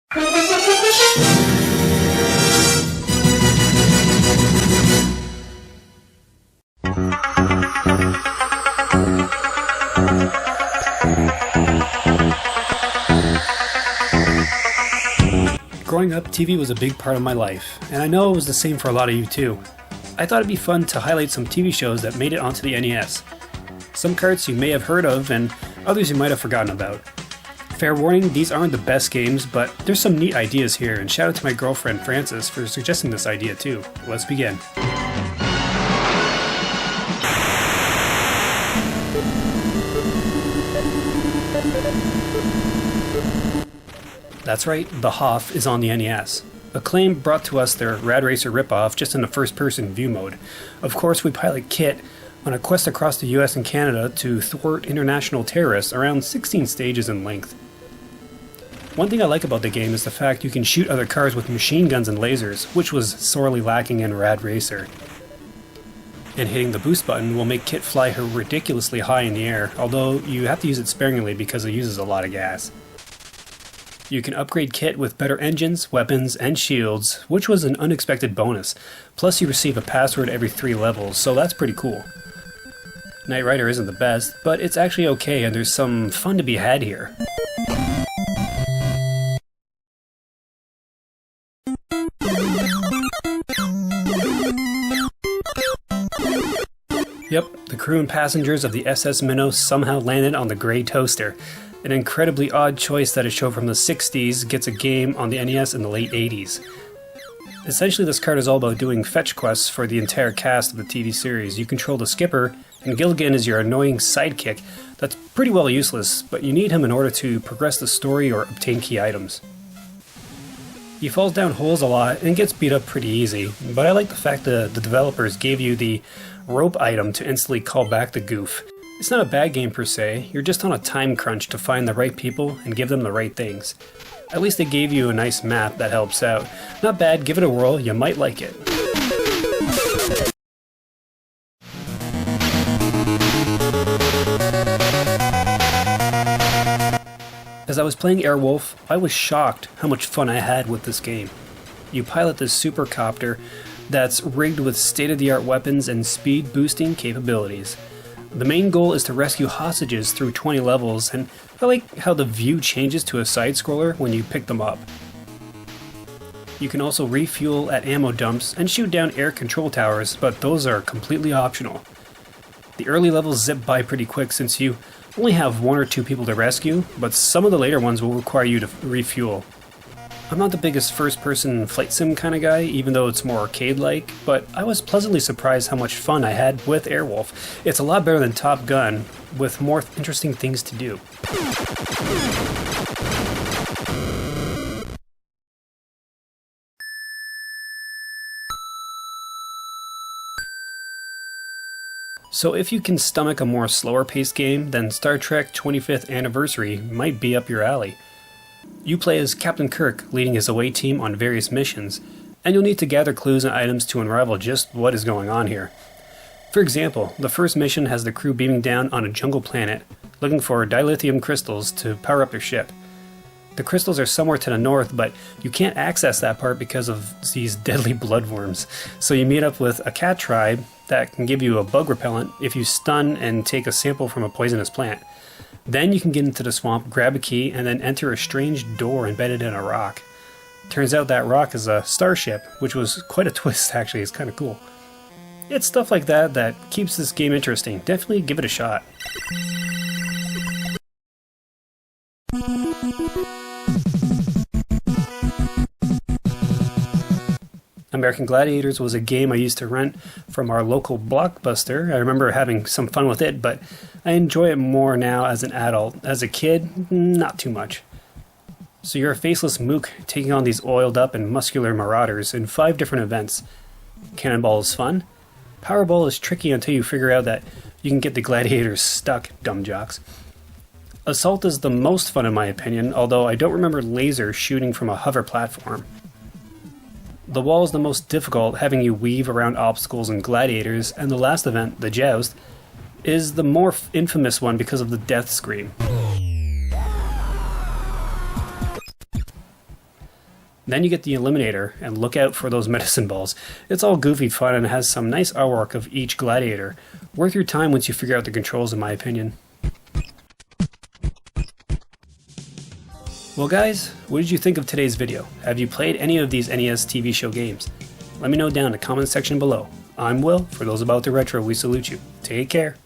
Growing up, TV was a big part of my life, and I know it was the same for a lot of you too. I thought it'd be fun to highlight some TV shows that made it onto the NES. Some carts you may have heard of, and others you might have forgotten about. Fair warning, these aren't the best games, but there's some neat ideas here, and shout out to my girlfriend Frances for suggesting this idea too. Let's begin. That's right, the Hoff is on the NES. Acclaim brought to us their Rad Racer ripoff just in the first-person view mode. Of course, we pilot Kit on a quest across the US and Canada to thwart international terrorists around 16 stages in length. One thing I like about the game is the fact you can shoot other cars with machine guns and lasers, which was sorely lacking in Rad Racer. And hitting the boost button will make Kit fly her ridiculously high in the air, although you have to use it sparingly because it uses a lot of gas. You can upgrade Kit with better engines, weapons, and shields, which was an unexpected bonus. Plus you receive a password every 3 levels, so that's pretty cool. Knight Rider isn't the best, but it's actually okay and there's some fun to be had here. Yep, the crew and passengers of the SS Minnow somehow landed on the Grey Toaster. An incredibly odd choice that a show from the 60s gets a game on the NES in the late 80s. Essentially, this card is all about doing fetch quests for the entire cast of the TV series. You control the skipper, and Gilligan is your annoying sidekick that's pretty well useless, but you need him in order to progress the story or obtain key items. He falls down holes a lot and gets beat up pretty easy, but I like the fact that the developers gave you the rope item to instantly call back the goof. It's not a bad game per se, you're just on a time crunch to find the right people and give them the right things. At least they gave you a nice map that helps out. Not bad, give it a whirl, you might like it. As I was playing Airwolf, I was shocked how much fun I had with this game. You pilot this supercopter that's rigged with state-of-the-art weapons and speed boosting capabilities. The main goal is to rescue hostages through 20 levels, and I like how the view changes to a side-scroller when you pick them up. You can also refuel at ammo dumps and shoot down air control towers, but those are completely optional. The early levels zip by pretty quick since you only have 1 or 2 people to rescue, but some of the later ones will require you to refuel. I'm not the biggest first-person flight sim kind of guy, even though it's more arcade-like, but I was pleasantly surprised how much fun I had with Airwolf. It's a lot better than Top Gun, with more interesting things to do. So if you can stomach a more slower-paced game, then Star Trek 25th Anniversary might be up your alley. You play as Captain Kirk, leading his away team on various missions, and you'll need to gather clues and items to unravel just what is going on here. For example, the first mission has the crew beaming down on a jungle planet, looking for dilithium crystals to power up their ship. The crystals are somewhere to the north, but you can't access that part because of these deadly bloodworms, so you meet up with a cat tribe that can give you a bug repellent if you stun and take a sample from a poisonous plant. Then you can get into the swamp, grab a key, and then enter a strange door embedded in a rock. Turns out that rock is a starship, which was quite a twist actually, it's kind of cool. It's stuff like that that keeps this game interesting, definitely give it a shot. American Gladiators was a game I used to rent from our local Blockbuster. I remember having some fun with it, but I enjoy it more now as an adult. As a kid, not too much. So you're a faceless mook taking on these oiled up and muscular marauders in 5 different events. Cannonball is fun. Powerball is tricky until you figure out that you can get the gladiators stuck, dumb jocks. Assault is the most fun in my opinion, although I don't remember laser shooting from a hover platform. The wall is the most difficult, having you weave around obstacles and gladiators, and the last event, the joust, is the more infamous one because of the death scream. Then you get the Eliminator, and look out for those medicine balls. It's all goofy fun and has some nice artwork of each Gladiator. Worth your time once you figure out the controls, in my opinion. Well guys, what did you think of today's video? Have you played any of these NES TV show games? Let me know down in the comment section below. I'm Will. For those about the retro, we salute you. Take care.